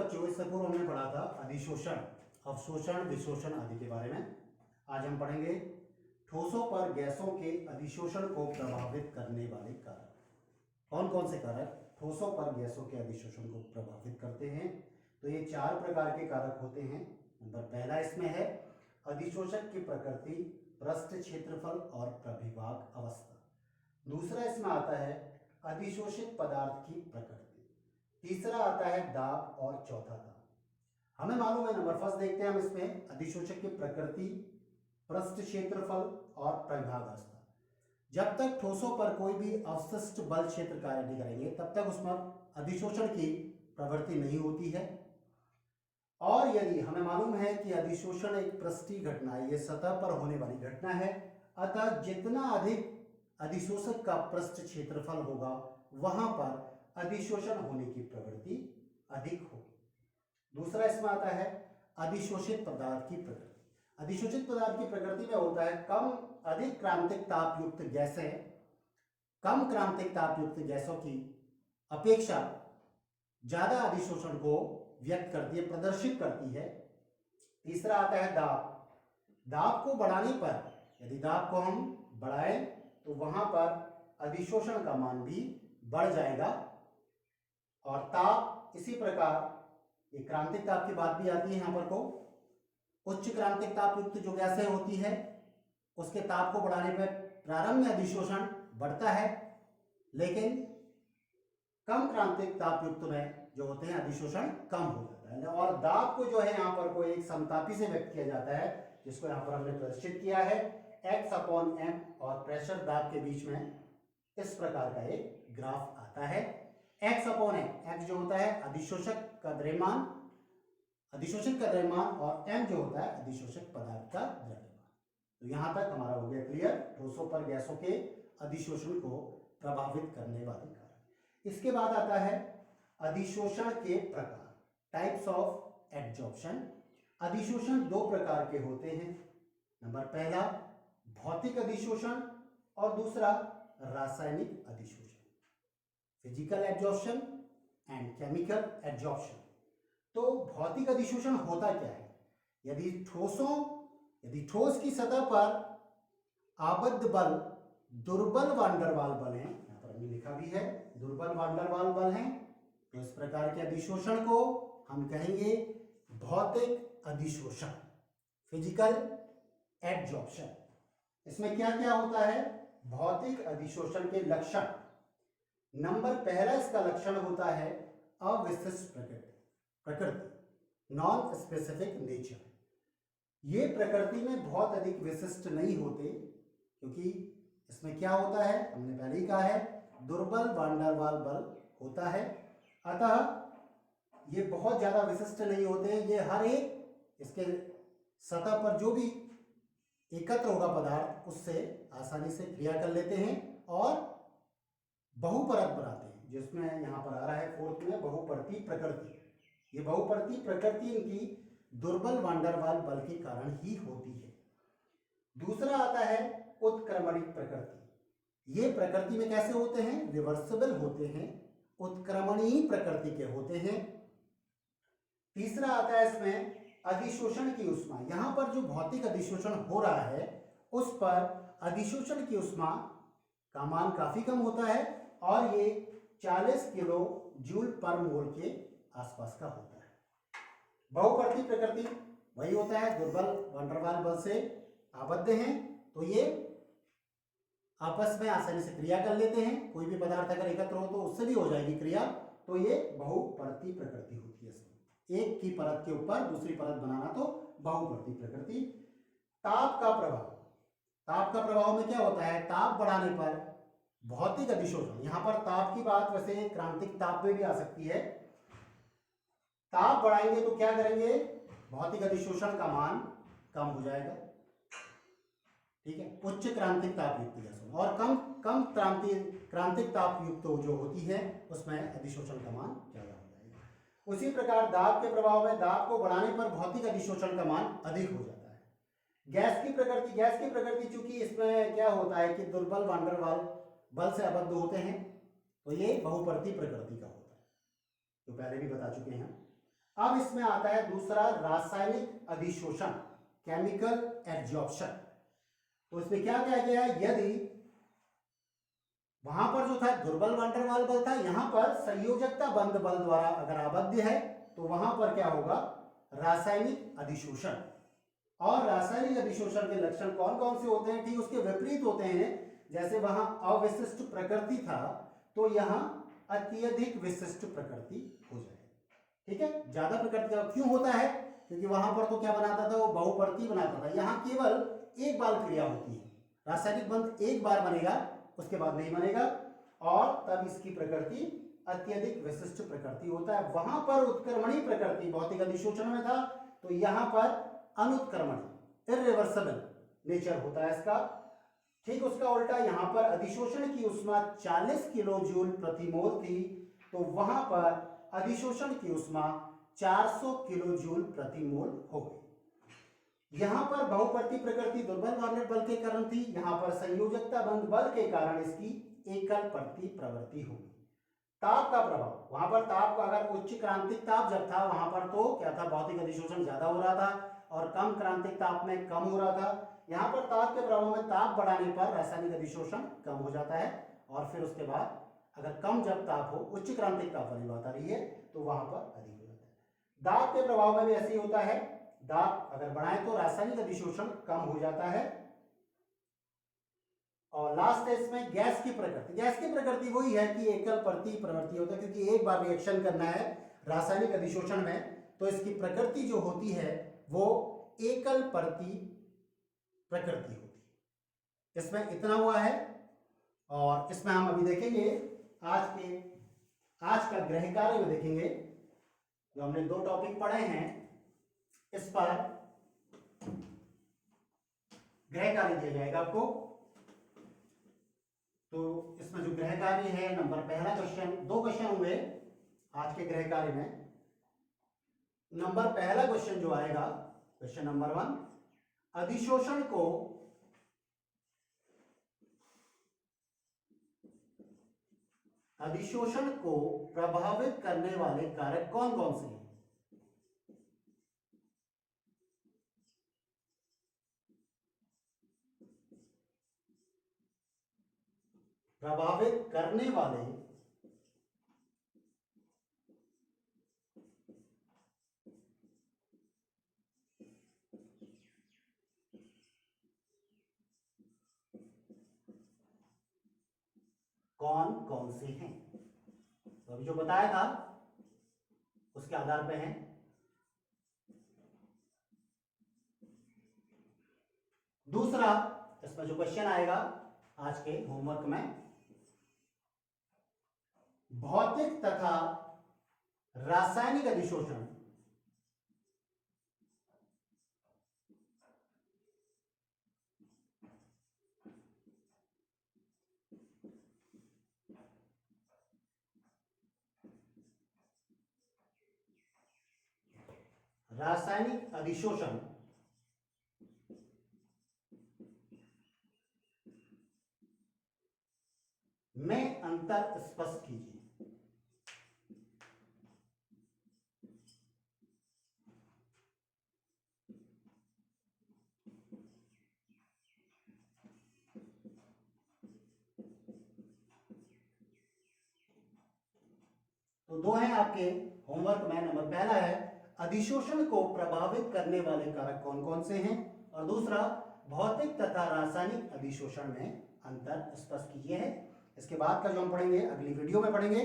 बच्चों, इससे पूर्व हमने पढ़ा था अधिशोषण, अवशोषण, विशोषण आदि के बारे में। आज हम पढ़ेंगे ठोसों पर गैसों के अधिशोषण को प्रभावित करने वाले कारक। कौन कौन से कारक ठोसों पर गैसों के अधिशोषण को प्रभावित करते हैं? तो ये 4 प्रकार के कारक होते हैं। नंबर पहला इसमें है अधिशोषक की प्रकृति, पृष्ठ क्षेत्रफल और प्रविभाग अवस्था। दूसरा इसमें आता है अधिशोषित पदार्थ की प्रकृति। तीसरा आता है दाब और चौथा दाब। हमें मालूम है, नंबर फर्स्ट देखते हैं हम इसमें अधिशोषक की प्रकृति, पृष्ठ क्षेत्रफल और प्रविभाग अवस्था। जब तक ठोसों पर कोई भी अवशिष्ट बल क्षेत्र कार्य नहीं करेंगे तब तक उसमें अधिशोषण की प्रवृत्ति नहीं होती है। और यदि हमें मालूम है कि अधिशोषण एक पृष्ठीय घटना है, यह सतह पर होने वाली घटना है, अतः जितना अधिक अधिशोषक का पृष्ठ क्षेत्रफल होगा वहां पर अधिशोषण होने की प्रवृत्ति अधिक होगी। दूसरा इसमें आता है अधिशोषित पदार्थ की प्रकृति। अधिशोषित पदार्थ की प्रकृति में होता है अधिक क्रांतिक ताप युक्त गैसें कम क्रांतिक ताप युक्त गैसों की अपेक्षा ज्यादा अधिशोषण को व्यक्त करती है, प्रदर्शित करती है। तीसरा आता है दाब। दाब को बढ़ाने पर, यदि दाब को हम बढ़ाएं तो वहां पर अधिशोषण का मान भी बढ़ जाएगा। और ताप इसी प्रकार ये क्रांतिक ताप की बात भी आती है यहां पर को। उच्च क्रांतिक ताप युक्त जो गैसें होती है उसके ताप को बढ़ाने पर प्रारंभ में अधिशोषण बढ़ता है, लेकिन कम क्रांतिक ताप युक्त में जो होते हैं अधिशोषण कम हो जाता है। और दाब को जो है यहाँ पर कोई एक समतापी से व्यक्त किया जाता है, जिसको यहाँ पर हमने प्रदर्शित किया है X/M, और प्रेशर दाब के बीच में इस प्रकार का एक ग्राफ आता है। X/M, X जो होता है अधिशोषक का द्रव्यमान, अधिशोषित का द्रव्यमान, और M जो होता है अधिशोषक पदार्थ का द्रव्यमान। तो यहां तक हमारा हो गया क्लियर ठोसों पर गैसों के अधिशोषण को प्रभावित करने वाले कारक। इसके बाद आता है अधिशोषण के प्रकार, टाइप्स ऑफ एड्जॉर्प्शन। अधिशोषण 2 प्रकार के होते हैं। नंबर पहला भौतिक अधिशोषण और दूसरा रासायनिक अधिशोषण, physical adsorption and chemical adsorption. तो भौतिक अधिशोषण होता क्या है? यदि ठोस की सतह पर आबद्ध बल दुर्बल वान डेर वाल बल हैं, यहां पर हमने लिखा भी है दुर्बल वान डेर वाल बल हैं, तो इस प्रकार के अधिशोषण को हम कहेंगे भौतिक अधिशोषण, फिजिकल एड्जॉर्प्शन। इसमें क्या क्या होता है भौतिक अधिशोषण के लक्षण? नंबर पहला इसका लक्षण होता है अविशिष्ट प्रकृति, नॉन स्पेसिफिक नेचर। ये प्रकृति में बहुत अधिक विशिष्ट नहीं होते, क्योंकि इसमें क्या होता है, हमने पहले ही कहा है दुर्बल वान डेर वाल बल होता है, अतः ये बहुत ज्यादा विशिष्ट नहीं होते। ये हर एक इसके सतह पर जो भी एकत्र होगा पदार्थ उससे आसानी से क्रिया कर लेते हैं और बहुपरत बनाते हैं, जिसमें यहां पर आ रहा है 4th में बहुपरतीय प्रकृति। ये बहुपरतीय प्रकृति इनकी दुर्बल वान डेर वाल बल के कारण ही होती है। दूसरा आता है उत्क्रमणिक प्रकृति। ये प्रकृति में कैसे होते हैं? रिवर्सिबल होते हैं, उत्क्रमणीय प्रकृति के होते हैं। तीसरा आता है इसमें अधिशोषण की उष्मा। यहां पर जो भौतिक अधिशोषण हो रहा है उस पर अधिशोषण की उष्मा का मान काफी कम होता है और ये 40 किलो जूल पर मोल के आसपास का होता है। बहुपरतीय प्रकृति वही होता है, दुर्बल वान डेर वाल बल से आबद्ध हैं, तो ये आपस में आसानी से क्रिया कर लेते हैं। कोई भी पदार्थ अगर एकत्र हो तो उससे भी हो जाएगी क्रिया। तो ये बहुपरतीय प्रकृति होती है। इसमें एक की परत के ऊपर दूसरी परत बनाना तो बहुपरतीय प्रकृति। ताप का प्रभाव, ताप का प्रभाव में क्या होता है? ताप बढ़ाने पर भौतिक अधिशोषण, यहां पर ताप की बात वैसे क्रांतिक ताप में भी आ सकती है। ताप बढ़ाएंगे तो क्या करेंगे? भौतिक अधिशोषण का मान कम हो जाएगा, ठीक है, उच्च क्रांतिक ताप युक्त गैसों और कम क्रांतिक ताप युक्त जो होती है उसमें अधिशोषण का मान ज्यादा हो जाएगा। उसी प्रकार दाब के प्रभाव में दाब को बढ़ाने पर भौतिक अधिशोषण का मान अधिक हो जाता है। गैस की प्रकृति चूंकि इसमें क्या होता है कि दुर्बल वान डेर वाल बल से आबद्ध होते हैं, तो ये बहुपरतीय प्रकृति का होता है, तो पहले भी बता चुके हैं। अब इसमें आता है दूसरा रासायनिक अधिशोषण, केमिकल एब्जॉर्प्शन। तो इसमें क्या किया गया है, यदि वहां पर जो था दुर्बल वंडरवाल बल था, यहां पर संयोजकता बंध बल द्वारा अगर आबद्ध है तो वहां पर क्या होगा, रासायनिक अधिशोषण। और रासायनिक अधिशोषण के लक्षण कौन कौन से होते हैं, ठीक उसके विपरीत होते हैं। जैसे वहां अविशिष्ट प्रकृति था तो यहां अत्यधिक विशिष्ट प्रकृति हो जाए। ठीक है, ज्यादा प्रकृति का क्यों होता है, क्योंकि वहां पर तो क्या बनाता था, वो बहुपर्ती बनाता था। यहां केवल एक बार क्रिया होती है, रासायनिक बंध एक बार बनेगा, उसके बाद नहीं बनेगा, और तब इसकी प्रकृति अत्यधिक विशिष्ट प्रकृति होता है। वहां पर उत्क्रमणी प्रकृति भौतिक अधिशोषण में था, तो यहां पर अनुत्क्रमणी इररिवर्सिबल नेचर होता है इसका। ठीक उसका उल्टा, यहां पर अधिशोषण की उष्मा 40 किलो जूल प्रति मोल थी, तो वहां पर अधिशोषण की उष्मा 400 किलो जूल प्रति मोल हो गई। यहां पर बहुपर्ती प्रकृति दुर्बल वार्नेट बल के कारण थी, यहां पर संयोजकता बंध बल के कारण इसकी एकल पर्ती प्रवृत्ति होगी। ताप का प्रभाव, वहां पर ताप का अगर उच्च क्रांतिक ताप जब था वहां पर तो क्या था, भौतिक अधिशोषण ज्यादा हो रहा था, और कम क्रांतिक ताप में कम हो रहा था। यहाँ पर ताप के प्रभाव में ताप बढ़ाने पर रासायनिक अधिशोषण कम हो जाता है, और फिर उसके बाद अगर कम जब ताप हो, उच्च क्रांतिक ताप वाली बात आ रही है, तो वहां पर अधिक हो जाता है। दाब के प्रभाव में भी ऐसे ही होता है, दाब अगर बढ़ाए तो रासायनिक अधिशोषण कम हो जाता है। और लास्ट है इसमें गैस की प्रकृति। गैस की प्रकृति वही है कि एकल पर्ती प्रवृत्ति होता है, क्योंकि एक बार रिएक्शन करना है रासायनिक अधिशोषण में, तो इसकी प्रकृति जो होती है वो एकल पर्ती प्रकृति होती है। इसमें इतना हुआ है, और इसमें हम अभी देखेंगे आज का गृह कार्य में देखेंगे, जो हमने 2 टॉपिक पढ़े हैं इस पर गृह कार्य दिया जाएगा आपको। तो इसमें जो गृह कार्य है, नंबर पहला क्वेश्चन, 2 क्वेश्चन हुए आज के गृह कार्य में। नंबर पहला क्वेश्चन जो आएगा, क्वेश्चन नंबर 1, अधिशोषण को प्रभावित करने वाले कारक कौन कौन से हैं। प्रभावित करने वाले कौन कौन से हैं, तो अभी जो बताया था उसके आधार पे हैं। दूसरा, इसमें जो क्वेश्चन आएगा आज के होमवर्क में, भौतिक तथा रासायनिक अधिशोषण रासायनिक अधिशोषण में अंतर स्पष्ट कीजिए। तो 2 हैं आपके होमवर्क में। नंबर पहला है अधिशोषण को प्रभावित करने वाले कारक कौन कौन से हैं, और दूसरा भौतिक तथा रासायनिक अधिशोषण में अंतर स्पष्ट कीजिए है। इसके बाद का जो हम पढ़ेंगे अगली वीडियो में पढ़ेंगे।